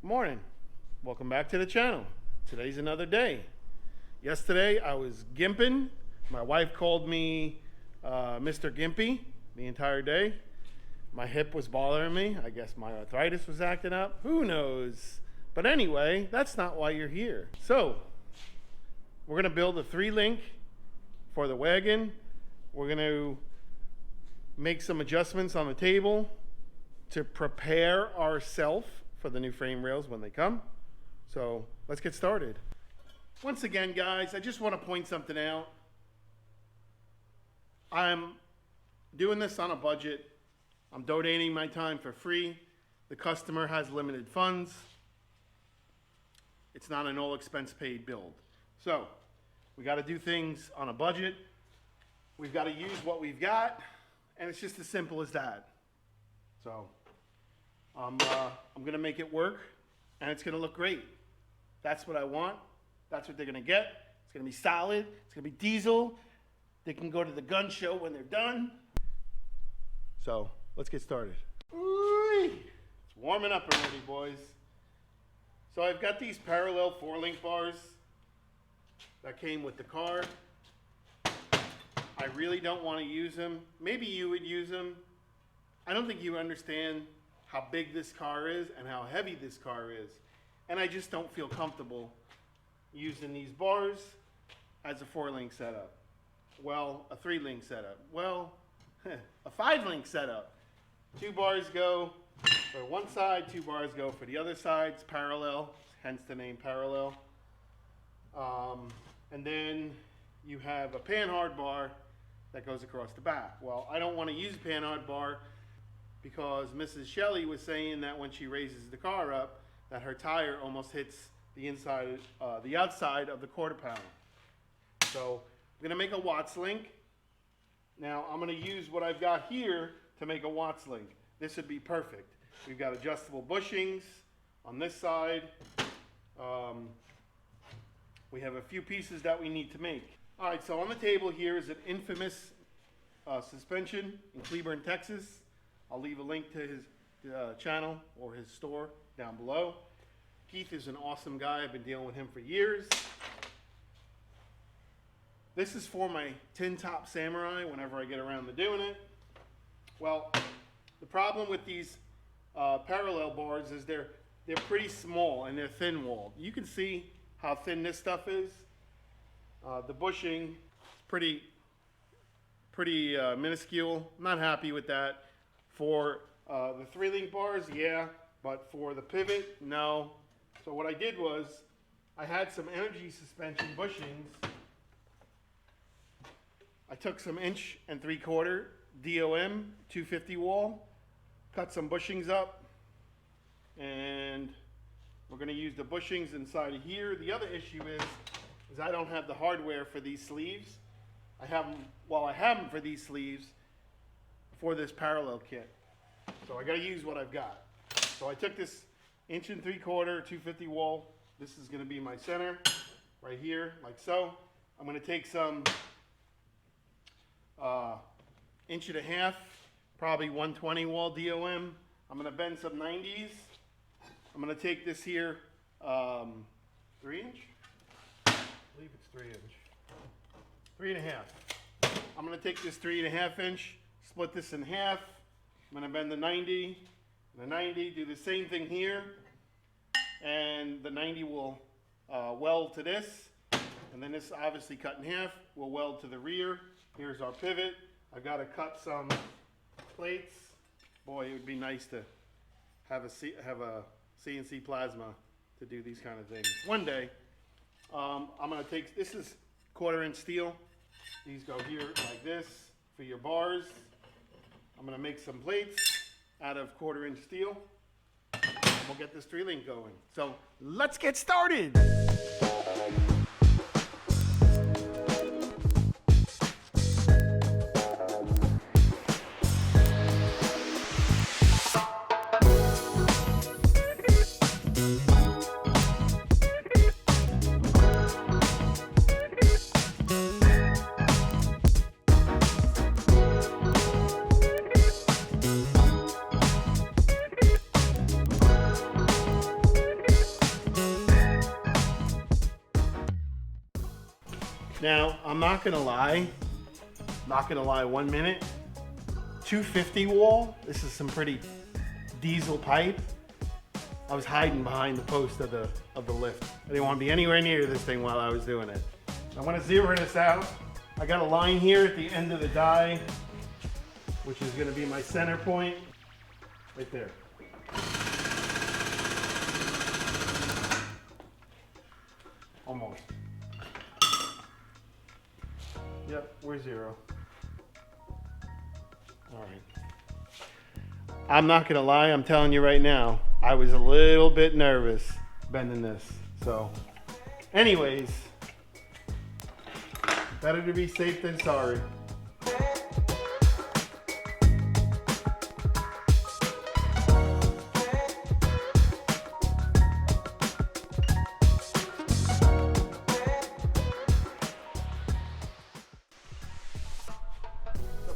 Morning. Welcome back to the channel. Today's another day. Yesterday I was gimping. My wife called me Mr. Gimpy the entire day. My hip was bothering me. I guess my arthritis was acting up. Who knows? But anyway, that's not why you're here. So we're gonna build a 3-link for the wagon. We're gonna make some adjustments on the table to prepare ourselves for the new frame rails when they come. So let's get started. Once again, guys, I just want to point something out. I'm doing this on a budget. I'm donating my time for free. The customer has limited funds. It's not an all expense paid build. So we got to do things on a budget. We've got to use what we've got, and it's just as simple as that. So I'm gonna make it work, and it's gonna look great. That's what I want. That's what they're gonna get. It's gonna be solid. It's gonna be diesel. They can go to the gun show when they're done. So let's get started. Ooh, it's warming up already, boys. So I've got these parallel 4-link bars that came with the car. I really don't want to use them. Maybe you would use them. I don't think you understand how big this car is and how heavy this car is. And I just don't feel comfortable using these bars as a 4-link setup. Well, a 3-link setup. Well, a 5-link setup. 2 bars go for one side, 2 bars go for the other side. It's parallel, hence the name parallel. And then you have a panhard bar that goes across the back. Well, I don't want to use a panhard bar because Mrs. Shelley was saying that when she raises the car up, that her tire almost hits the inside, the outside of the quarter panel. So I'm gonna make a Watts link. Now I'm gonna use what I've got here to make a Watts link. This would be perfect. We've got adjustable bushings on this side. We have a few pieces that we need to make. All right, so on the table here is an infamous suspension in Cleburne, Texas. I'll leave a link to his channel or his store down below. Keith is an awesome guy. I've been dealing with him for years. This is for my tin top Samurai whenever I get around to doing it. Well, the problem with these parallel bars is they're pretty small and they're thin walled. You can see how thin this stuff is. The bushing is pretty minuscule. I'm not happy with that. For the 3-link bars, yeah, but for the pivot, no. So what I did was, I had some energy suspension bushings. I took some 1 3/4 DOM 250 wall, cut some bushings up, and we're gonna use the bushings inside of here. The other issue is I don't have the hardware for these sleeves. I have them for these sleeves for this parallel kit. So I gotta use what I've got. So I took this 1 3/4 250 wall. This is gonna be my center right here, like so. I'm gonna take some 1.5 inch, probably 120 wall DOM. I'm gonna bend some 90s. I'm gonna take this here 3-inch. I believe it's 3-inch. 3.5. I'm gonna take this 3.5 inch, split this in half. I'm gonna bend the 90, do the same thing here, and the 90 will weld to this, and then this obviously cut in half will weld to the rear. Here's our pivot. I've got to cut some plates. Boy, it would be nice to have a CNC plasma to do these kind of things one day. I'm gonna take, this is 1/4 inch steel. These go here like this for your bars. I'm gonna make some plates out of 1/4 inch steel, and we'll get this 3-link going. So let's get started. Now, I'm not gonna lie, 1 minute. 250 wall, this is some pretty diesel pipe. I was hiding behind the post of the lift. I didn't want to be anywhere near this thing while I was doing it. I'm gonna zero this out. I got a line here at the end of the die, which is gonna be my center point, right there. Almost. Yep, we're zero. All right. I'm not gonna lie, I'm telling you right now, I was a little bit nervous bending this. So, anyways, better to be safe than sorry.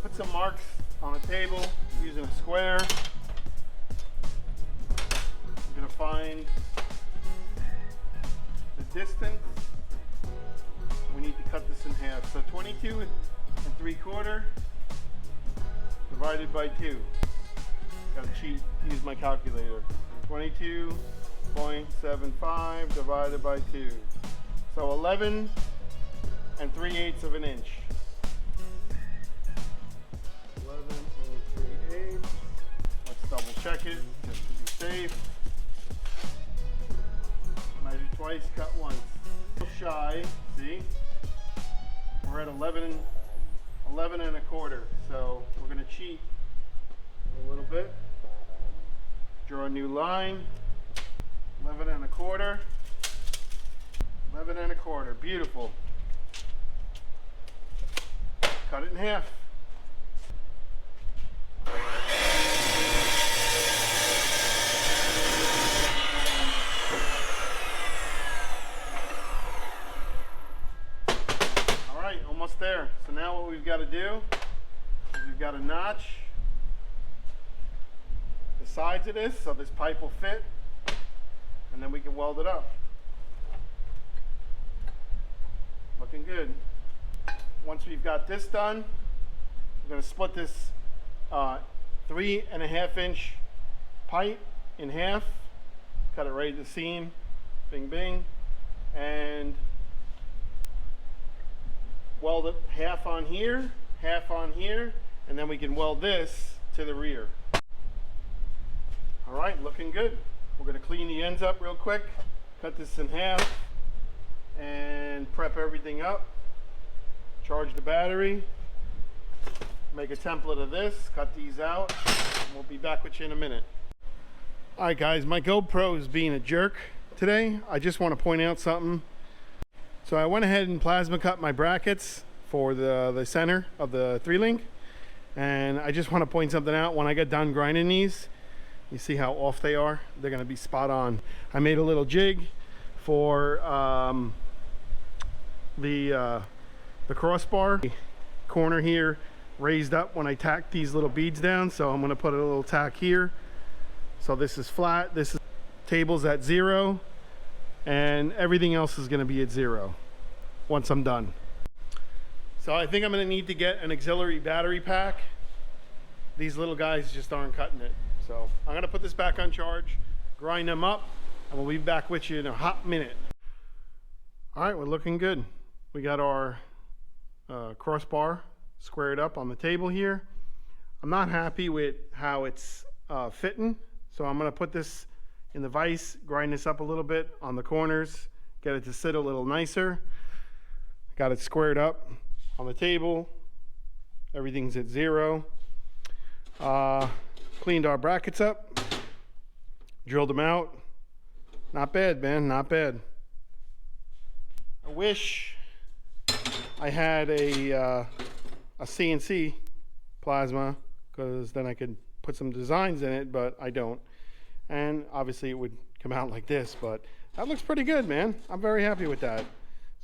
Put some marks on the table using a square. I'm going to find the distance. We need to cut this in half. So 22 3/4 divided by 2. Got to cheat, use my calculator. 22.75 divided by 2. So 11 3/8 of an inch. 11 3/8. Let's double check it just to be safe. Measure twice, cut once. A little shy, see? We're at 11 1/4. So we're going to cheat a little bit. Draw a new line. 11 1/4. 11 1/4. Beautiful. Cut it in half. All right, almost there. So now what we've got to do is we've got to notch the sides of this so this pipe will fit, and then we can weld it up. Looking good. Once we've got this done, we're going to split this 3.5 inch pipe in half, cut it right at the seam, bing bing, and weld it half on here, and then we can weld this to the rear. All right, looking good. We're going to clean the ends up real quick, cut this in half, and prep everything up. Charge the battery, make a template of this, cut these out, and we'll be back with you in a minute. All right guys, my GoPro is being a jerk today. I just want to point out something. So I went ahead and plasma cut my brackets for the center of the 3-link, and I just want to point something out. When I get done grinding these, you see how off they are? They're going to be spot on. I made a little jig for the crossbar corner here raised up when I tacked these little beads down, so I'm going to put a little tack here. So this is flat, this is table's at 0, and everything else is going to be at 0 once I'm done. So I think I'm going to need to get an auxiliary battery pack. These little guys just aren't cutting it. So I'm going to put this back on charge, grind them up, and we'll be back with you in a hot minute. All right, we're looking good. We got our crossbar squared up on the table here. I'm not happy with how it's fitting, so I'm going to put this in the vise, grind this up a little bit on the corners, get it to sit a little nicer. Got it squared up on the table. Everything's at 0. Cleaned our brackets up, drilled them out. Not bad, man, not bad. I wish I had a CNC plasma, because then I could put some designs in it, but I don't. And obviously it would come out like this, but that looks pretty good, man. I'm very happy with that.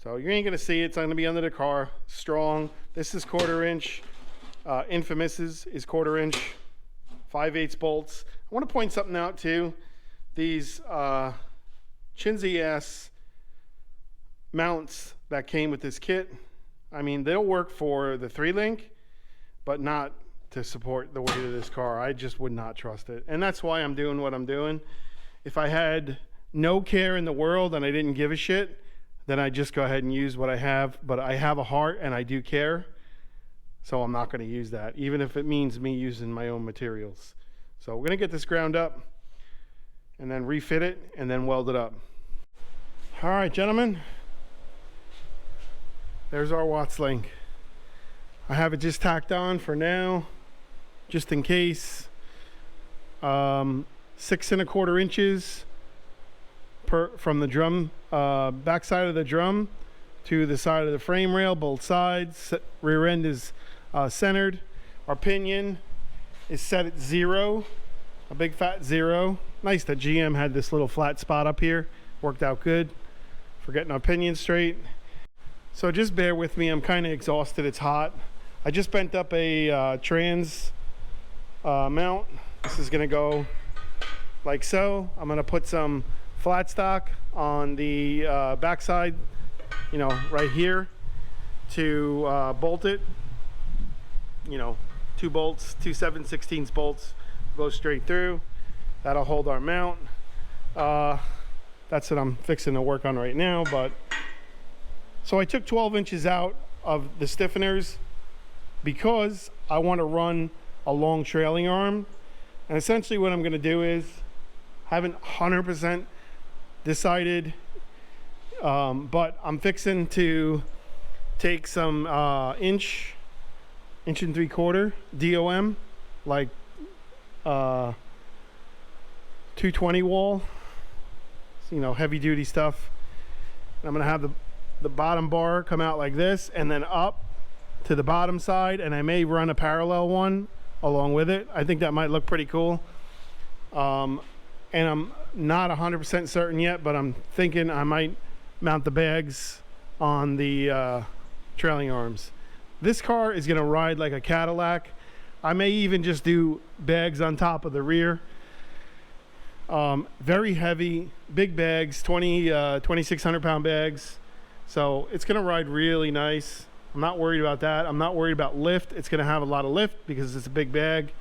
So you ain't gonna see it. It's gonna be under the car. Strong. This is 1/4 inch. Infamous's is 1/4 inch. 5/8 bolts. I want to point something out too. These chintzy ass mounts that came with this kit, I mean, they'll work for the 3-link, but not to support the weight of this car. I just would not trust it. And that's why I'm doing what I'm doing. If I had no care in the world and I didn't give a shit, then I just go ahead and use what I have. But I have a heart and I do care, so I'm not going to use that, even if it means me using my own materials. So we're going to get this ground up and then refit it and then weld it up. All right, gentlemen, there's our Watts link. I have it just tacked on for now, just in case. 6 1/4 inches from the drum, back side of the drum to the side of the frame rail, both sides. Rear end is centered. Our pinion is set at 0, a big fat 0. Nice that GM had this little flat spot up here. Worked out good for getting our pinion straight. So just bear with me, I'm kind of exhausted, it's hot. I just bent up a trans mount. This is gonna go like so. I'm gonna put some flat stock on the backside, you know, right here to bolt it. You know, 2 bolts, 2 7/16 bolts, go straight through. That'll hold our mount. That's what I'm fixing to work on right now. But so I took 12 inches out of the stiffeners because I want to run a long trailing arm. And essentially what I'm going to do is, haven't 100% decided, but I'm fixing to take some inch and 3/4 DOM, like 220 wall, you know, heavy duty stuff. And I'm gonna have the bottom bar come out like this and then up to the bottom side, and I may run a parallel one along with it. I think that might look pretty cool. And I'm not 100% certain yet, but I'm thinking I might mount the bags on the trailing arms. This car is gonna ride like a Cadillac. I may even just do bags on top of the rear. Very heavy, big bags, 2,600 pound bags. So it's gonna ride really nice. I'm not worried about that. I'm not worried about lift. It's gonna have a lot of lift because it's a big bag,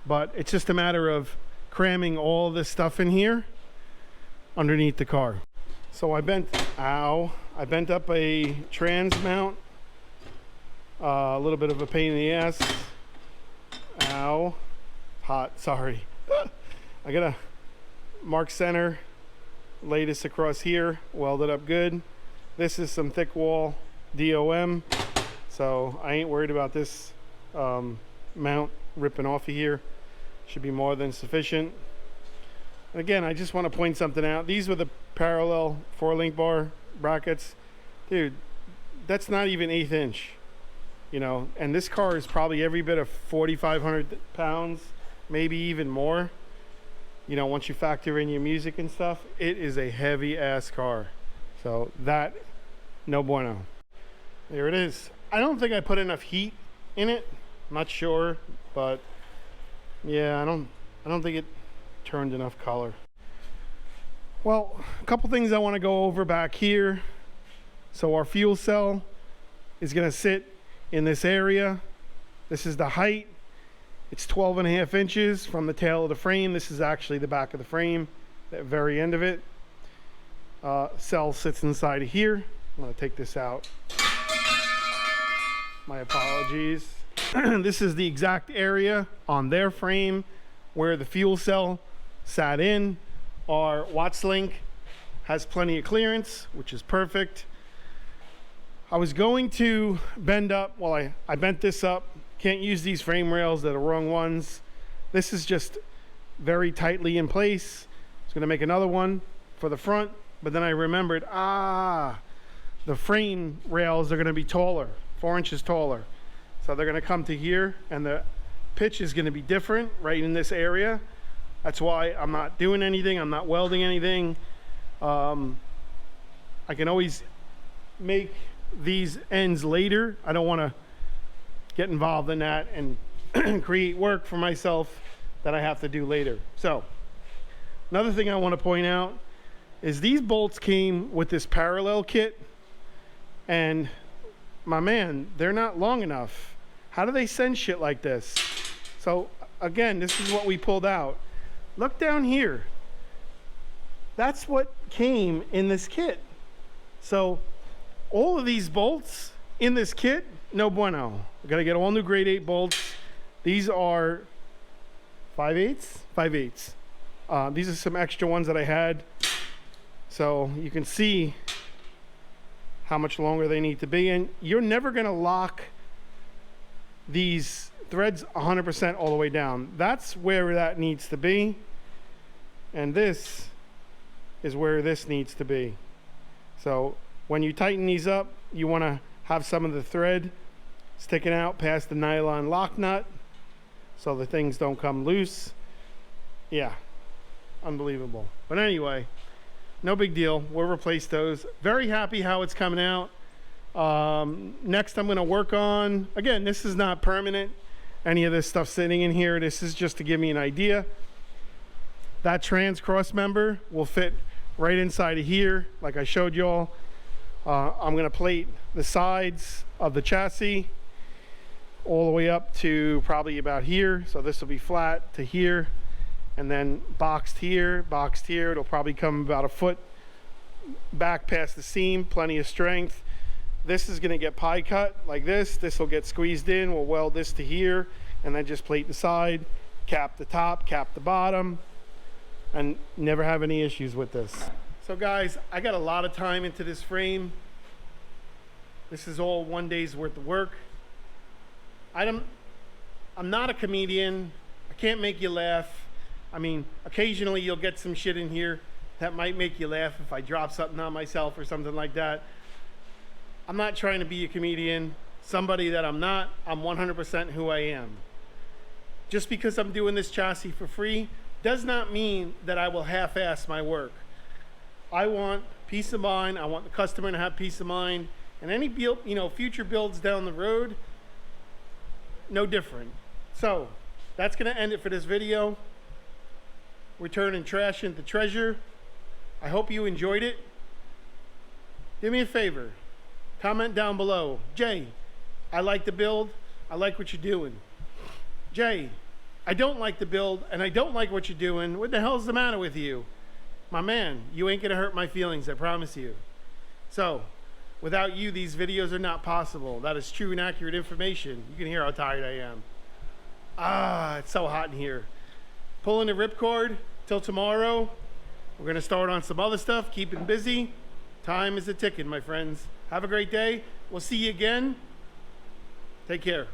but it's just a matter of cramming all this stuff in here underneath the car. So I bent up a trans mount. A little bit of a pain in the ass. Ow. Hot, sorry. I gotta mark center, lay this across here, weld it up good. This is some thick wall DOM, so I ain't worried about this mount ripping off of here. Should be more than sufficient. And again, I just want to point something out. These were the parallel 4-link bar brackets. Dude, that's not even 1/8 inch, you know, and this car is probably every bit of 4,500 pounds, maybe even more. You know, once you factor in your music and stuff, it is a heavy ass car. So that, no bueno. There it is. I don't think I put enough heat in it. I'm not sure, but yeah, I don't think it turned enough color. Well, a couple things I want to go over back here. So our fuel cell is going to sit in this area. This is the height. It's 12.5 inches from the tail of the frame. This is actually the back of the frame, the very end of it. Cell sits inside of here. I'm going to take this out. My apologies. This is the exact area on their frame where the fuel cell sat in. Our Watts link has plenty of clearance, which is perfect. I was going to bend up, well, I bent this up. Can't use these frame rails, they're the wrong ones. This is just very tightly in place. I was gonna make another one for the front, but then I remembered, the frame rails are gonna be taller, 4 inches taller. So they're gonna come to here and the pitch is gonna be different right in this area. That's why I'm not doing anything, I'm not welding anything. I can always make these ends later. I don't wanna get involved in that and create work for myself that I have to do later. So another thing I want to point out is these bolts came with this parallel kit, and my man, they're not long enough. How do they send shit like this? So again, this is what we pulled out. Look down here. That's what came in this kit. So all of these bolts in this kit, no bueno. We gotta get all new grade 8 bolts. These are 5/8? 5/8. These are some extra ones that I had. So you can see how much longer they need to be. And you're never gonna lock these threads 100% all the way down. That's where that needs to be. And this is where this needs to be. So when you tighten these up, you wanna have some of the thread sticking out past the nylon lock nut so the things don't come loose. Yeah, unbelievable. But anyway, no big deal. We'll replace those. Very happy how it's coming out. Next I'm gonna work on, again, this is not permanent, any of this stuff sitting in here. This is just to give me an idea. That trans cross member will fit right inside of here, like I showed y'all. I'm gonna plate the sides of the chassis all the way up to probably about here. So this will be flat to here, and then boxed here, boxed here. It'll probably come about a foot back past the seam, plenty of strength. This is gonna get pie cut like this. This will get squeezed in. We'll weld this to here, and then just plate the side, cap the top, cap the bottom, and never have any issues with this. So guys, I got a lot of time into this frame. This is all one day's worth of work. I'm not a comedian. I can't make you laugh. I mean, occasionally you'll get some shit in here that might make you laugh if I drop something on myself or something like that. I'm not trying to be a comedian, somebody that I'm not. I'm 100% who I am. Just because I'm doing this chassis for free does not mean that I will half-ass my work. I want peace of mind. I want the customer to have peace of mind. And any build, future builds down the road, no different. So that's gonna end it for this video. We're turning trash into treasure. I hope you enjoyed it. Do me a favor, comment down below. Jay, I like the build. I like what you're doing. Jay, I don't like the build and I don't like what you're doing. What the hell's the matter with you? My man, you ain't gonna hurt my feelings, I promise you. So, without you, these videos are not possible. That is true and accurate information. You can hear how tired I am. It's so hot in here. Pulling the ripcord till tomorrow. We're gonna start on some other stuff, keeping busy. Time is a ticking, my friends. Have a great day. We'll see you again. Take care.